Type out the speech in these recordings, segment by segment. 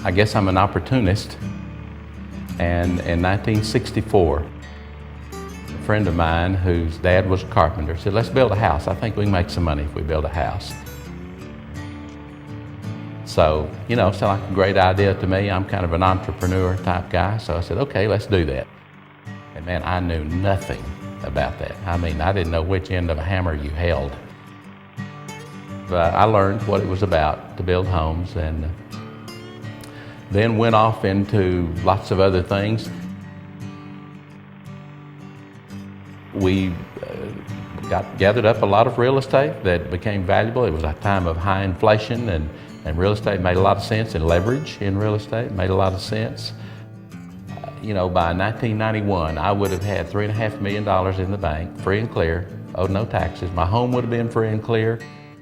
I guess I'm an opportunist. And in 1964, a friend of mine whose dad was a carpenter said, let's build a house. I think we can make some money if we build a house. So, you know, sounded like a great idea to me. I'm kind of an entrepreneur type guy. So I said, okay, let's do that. And man, I knew nothing about that. I mean, I didn't know which end of a hammer you held. But I learned what it was about to build homes, and then went off into lots of other things. We gathered up a lot of real estate that became valuable. It was a time of high inflation, and real estate made a lot of sense, and leverage in real estate made a lot of sense. You know, by 1991, I would have had $3.5 million in the bank, free and clear, owed no taxes. My home would have been free and clear.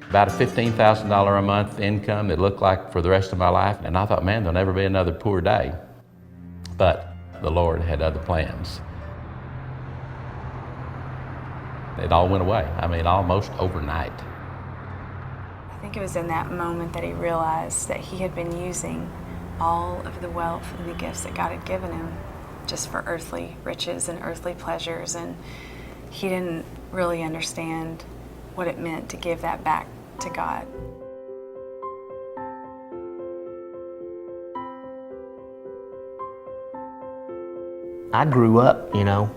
About a $15,000 a month income that looked like for the rest of my life. And I thought, man, there'll never be another poor day. But the Lord had other plans. It all went away. I mean, almost overnight. I think it was in that moment that he realized that he had been using all of the wealth and the gifts that God had given him just for earthly riches and earthly pleasures. And he didn't really understand what it meant to give that back to God. I grew up, you know,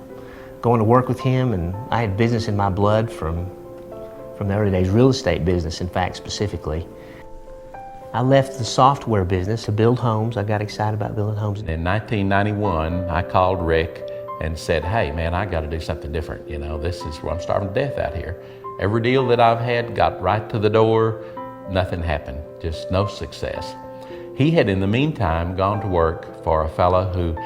going to work with him, and I had business in my blood from the early days, real estate business, in fact, specifically. I left the software business to build homes. I got excited about building homes. In 1991, I called Rick and said, hey man, I gotta do something different. You know, I'm starving to death out here. Every deal that I've had got right to the door, nothing happened, just no success. He had in the meantime gone to work for a fellow who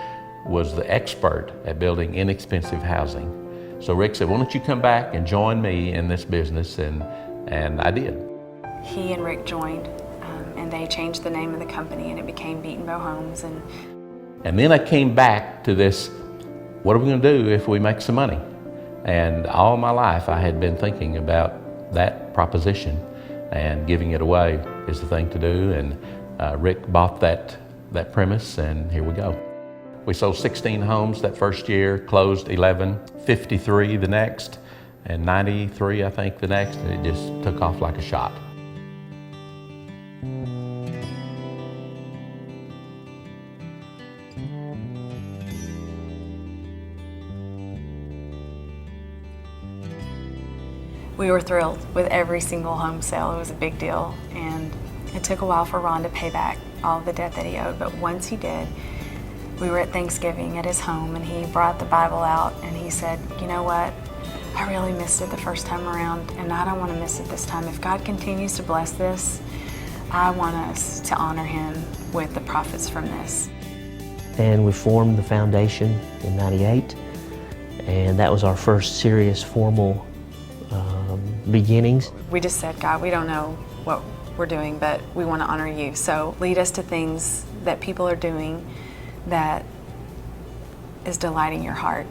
was the expert at building inexpensive housing. So Rick said, why don't you come back and join me in this business? And I did. He and Rick joined, and they changed the name of the company, and it became Beatonbow Homes. And then I came back to this, what are we gonna do if we make some money? And all my life I had been thinking about that proposition, and giving it away is the thing to do. And Rick bought that premise, and here we go. We sold 16 homes that first year, closed 11, 53 the next, and 93 I think the next, and it just took off like a shot. We were thrilled with every single home sale. It was a big deal, and it took a while for Ron to pay back all of the debt that he owed, but once he did, we were at Thanksgiving at his home, and he brought the Bible out, and he said, you know what, I really missed it the first time around, and I don't want to miss it this time. If God continues to bless this, I want us to honor him with the profits from this. And we formed the foundation in '98, and that was our first serious formal beginnings. We just said, God, we don't know what we're doing, but we want to honor you. So lead us to things that people are doing that is delighting your heart.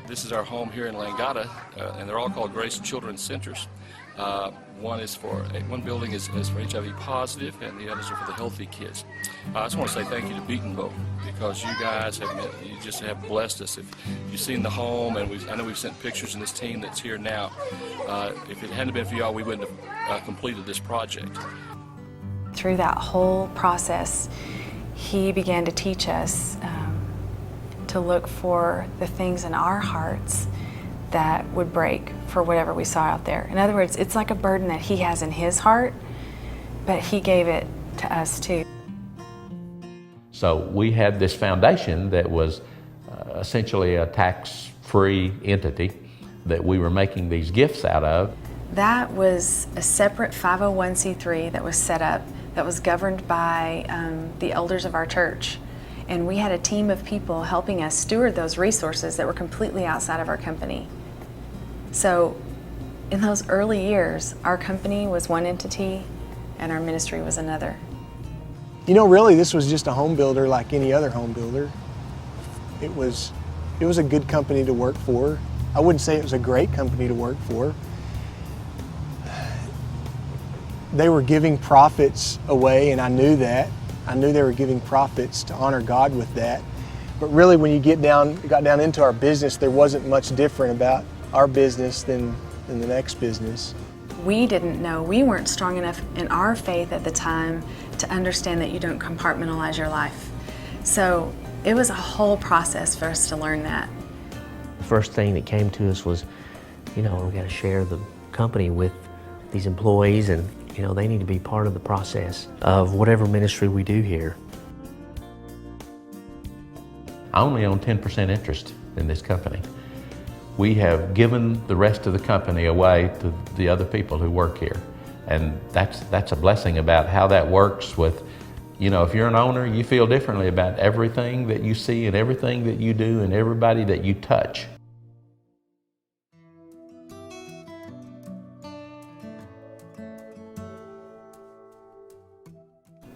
This is our home here in Langada, and they're all called Grace Children's Centers. One building is for HIV positive, and the others are for the healthy kids. I just want to say thank you to Beatonbow, because you guys have blessed us. If you've seen the home, and I know we've sent pictures in this team that's here now. If it hadn't been for y'all, we wouldn't have completed this project. Through that whole process, he began to teach us to look for the things in our hearts that would break for whatever we saw out there. In other words, it's like a burden that he has in his heart, but he gave it to us too. So we had this foundation that was essentially a tax-free entity that we were making these gifts out of. That was a separate 501c3 that was set up, that was governed by the elders of our church. And we had a team of people helping us steward those resources that were completely outside of our company. So in those early years, our company was one entity and our ministry was another. You know, really, this was just a home builder like any other home builder. It was a good company to work for. I wouldn't say it was a great company to work for. They were giving profits away, and I knew that. I knew they were giving profits to honor God with that. But really, when you got down into our business, there wasn't much different about our business than the next business. We didn't know, we weren't strong enough in our faith at the time to understand that you don't compartmentalize your life. So it was a whole process for us to learn that. The first thing that came to us was, we got to share the company with these employees, and they need to be part of the process of whatever ministry we do here. I only own 10% interest in this company. We have given the rest of the company away to the other people who work here. And that's a blessing about how that works with, if you're an owner, you feel differently about everything that you see and everything that you do and everybody that you touch.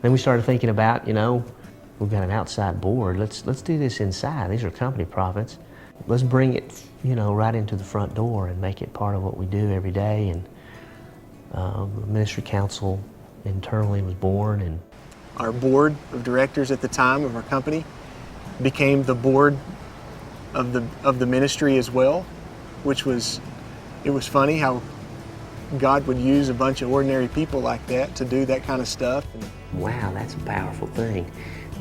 Then we started thinking about, we've got an outside board. Let's do this inside. These are company profits. Let's bring it, right into the front door and make it part of what we do every day. And the ministry council internally was born. And our board of directors at the time of our company became the board of the ministry as well, which was funny how God would use a bunch of ordinary people like that to do that kind of stuff. Wow, that's a powerful thing.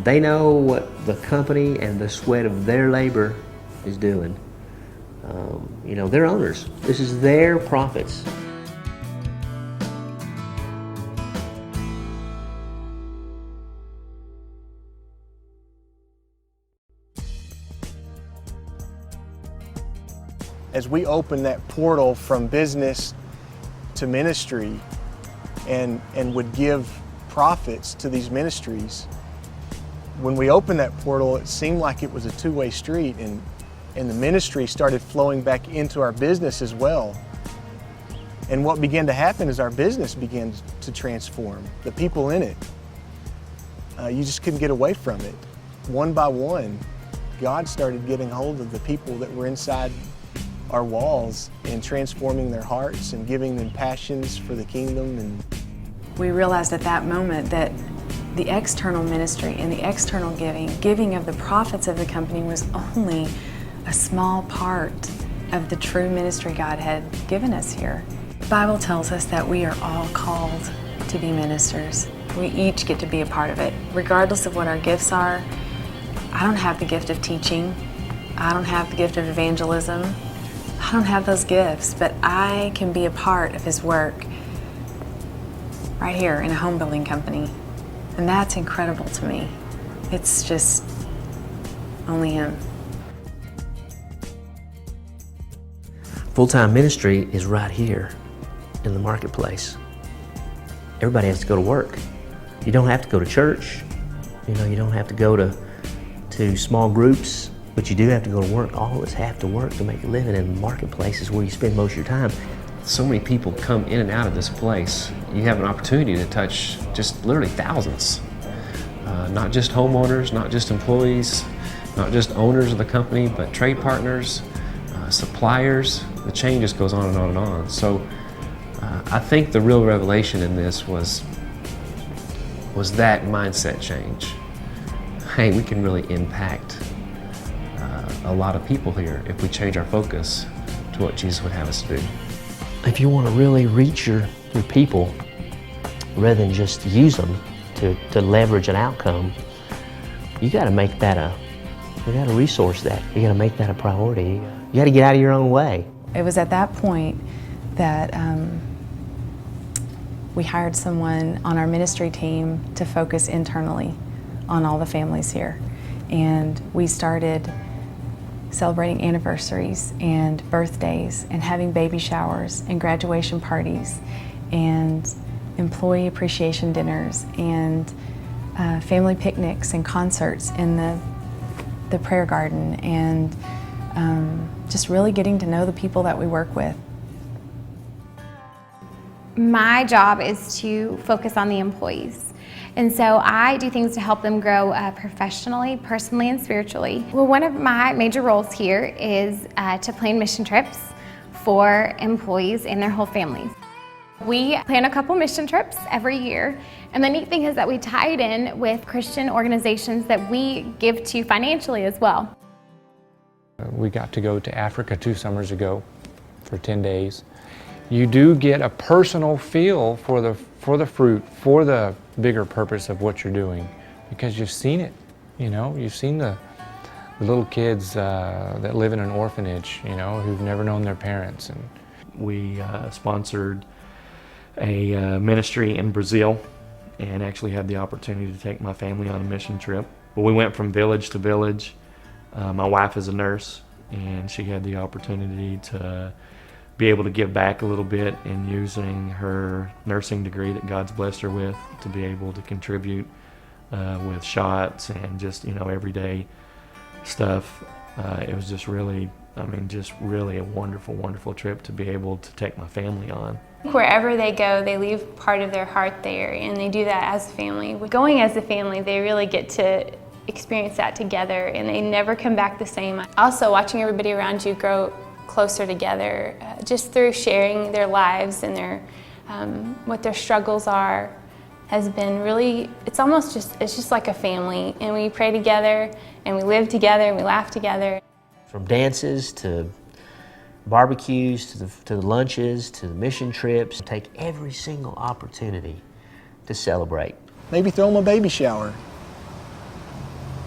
They know what the company and the sweat of their labor is doing. They're owners. This is their profits. As we opened that portal from business to ministry and would give profits to these ministries, when we opened that portal, it seemed like it was a two-way street, and the ministry started flowing back into our business as well. And what began to happen is our business began to transform, the people in it. You just couldn't get away from it. One by one, God started getting hold of the people that were inside our walls and transforming their hearts and giving them passions for the kingdom. And we realized at that moment that the external ministry and the external giving of the profits of the company was only a small part of the true ministry God had given us here. The Bible tells us that we are all called to be ministers. We each get to be a part of it, regardless of what our gifts are. I don't have the gift of teaching. I don't have the gift of evangelism. I don't have those gifts, but I can be a part of His work right here in a home building company. And that's incredible to me. It's just only Him. Full-time ministry is right here in the marketplace. Everybody has to go to work. You don't have to go to church. You don't have to go to small groups, but you do have to go to work. All of us have to work to make a living, and the marketplace is where you spend most of your time. So many people come in and out of this place. You have an opportunity to touch just literally thousands. Not just homeowners, not just employees, not just owners of the company, but trade partners, suppliers. The chain just goes on and on and on. So I think the real revelation in this was that mindset change. Hey, we can really impact a lot of people here if we change our focus to what Jesus would have us do. If you want to really reach your people, rather than just use them to leverage an outcome, you got to make that you got to resource that. You got to make that a priority. You got to get out of your own way. It was at that point that we hired someone on our ministry team to focus internally on all the families here. And we started celebrating anniversaries and birthdays and having baby showers and graduation parties and employee appreciation dinners and family picnics and concerts in the prayer garden, and just really getting to know the people that we work with. My job is to focus on the employees. And so I do things to help them grow professionally, personally, and spiritually. Well, one of my major roles here is to plan mission trips for employees and their whole families. We plan a couple mission trips every year, and the neat thing is that we tie it in with Christian organizations that we give to financially as well. We got to go to Africa 2 summers ago for 10 days. You do get a personal feel for the fruit, for the bigger purpose of what you're doing, because you've seen it. You know, you've seen the little kids that live in an orphanage, you know, who've never known their parents. And we sponsored a ministry in Brazil and actually had the opportunity to take my family on a mission trip. But we went from village to village. My wife is a nurse, and she had the opportunity to be able to give back a little bit in using her nursing degree that God's blessed her with to be able to contribute with shots and just, you know, everyday stuff. It was just really, just really a wonderful, wonderful trip to be able to take my family on. Wherever they go, they leave part of their heart there, and they do that as a family. Going as a family, they really get to experience that together, and they never come back the same. Also, watching everybody around you grow closer together, just through sharing their lives and their what their struggles are, has been really, it's just like a family, and we pray together, and we live together, and we laugh together. From dances to barbecues to the lunches to the mission trips, take every single opportunity to celebrate. Maybe throw them a baby shower.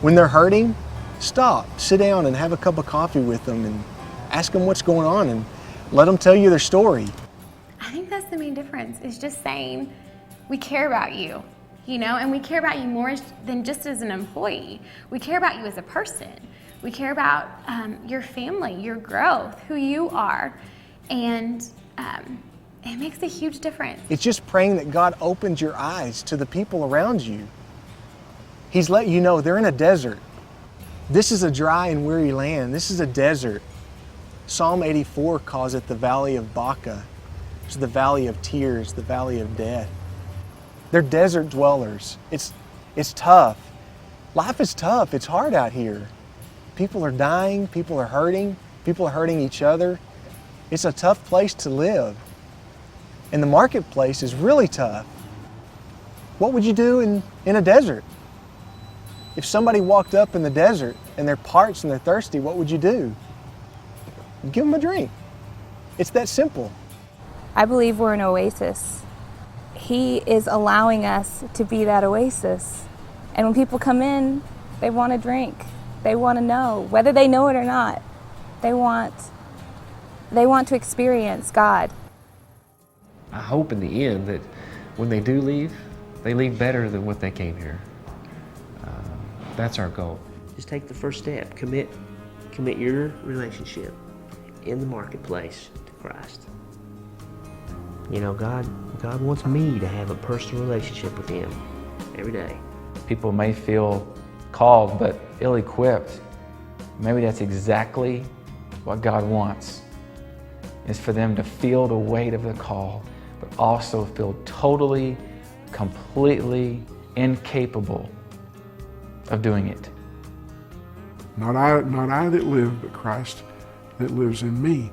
When they're hurting, stop, sit down and have a cup of coffee with them and ask them what's going on and let them tell you their story. I think that's the main difference, is just saying, we care about you, you know, and we care about you more than just as an employee. We care about you as a person. We care about your family, your growth, who you are, and it makes a huge difference. It's just praying that God opens your eyes to the people around you. He's let you know they're in a desert. This is a dry and weary land. This is a desert. Psalm 84 calls it the valley of Baca. It's the valley of tears, the valley of death. They're desert dwellers. It's tough. Life is tough. It's hard out here. People are dying, people are hurting each other. It's a tough place to live. And the marketplace is really tough. What would you do in a desert? If somebody walked up in the desert and they're parched and they're thirsty, what would you do? Give them a drink. It's that simple. I believe we're an oasis. He is allowing us to be that oasis. And when people come in, they want a drink. They want to know, whether they know it or not, they want to experience God. I hope in the end that when they do leave, they leave better than what they came here. That's our goal. Just take the first step. Commit your relationship in the marketplace to Christ. You know, God wants me to have a personal relationship with Him every day. People may feel called but ill-equipped. Maybe that's exactly what God wants, is for them to feel the weight of the call, but also feel totally, completely incapable of doing it. Not I that live, but Christ that lives in me.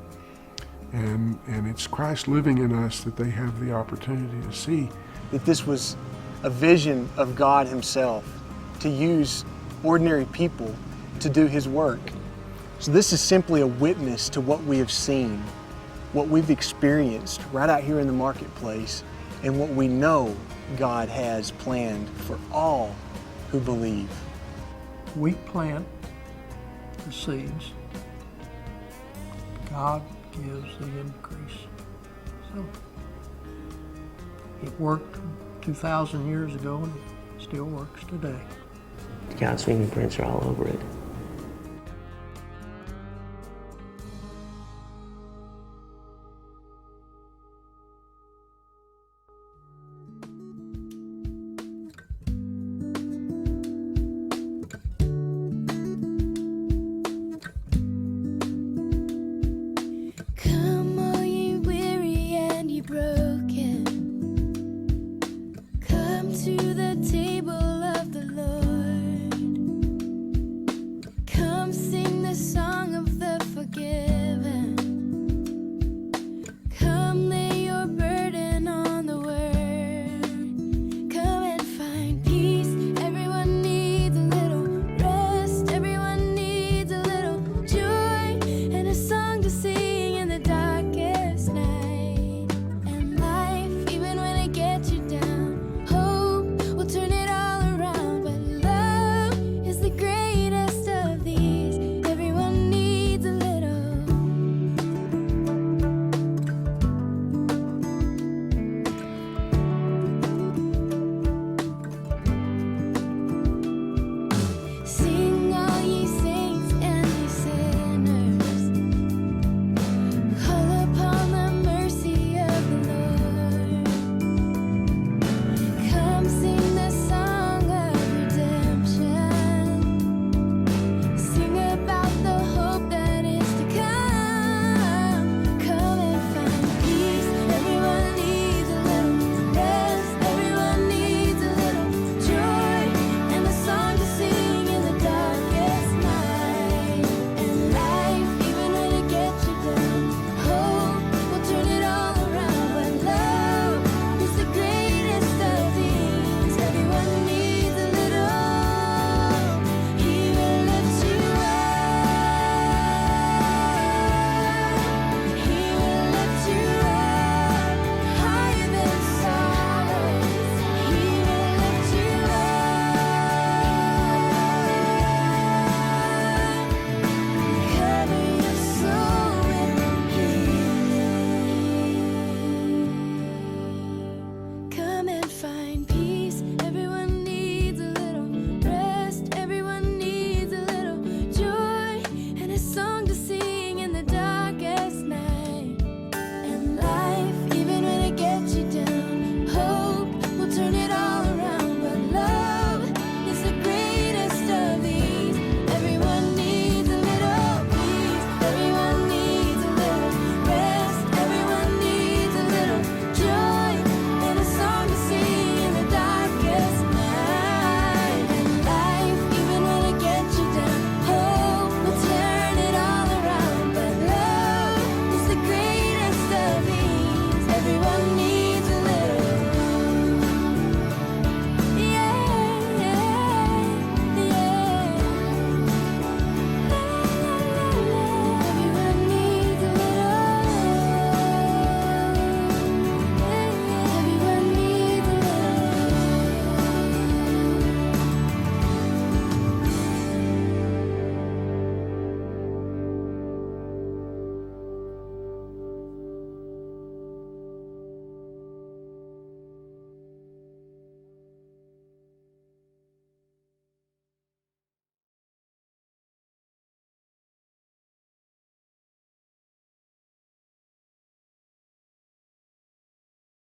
And it's Christ living in us that they have the opportunity to see. That this was a vision of God Himself to use ordinary people to do His work. So this is simply a witness to what we have seen, what we've experienced right out here in the marketplace, and what we know God has planned for all who believe. We plant the seeds. God gives the increase. So it worked 2,000 years ago and it still works today. God's fingerprints are all over it.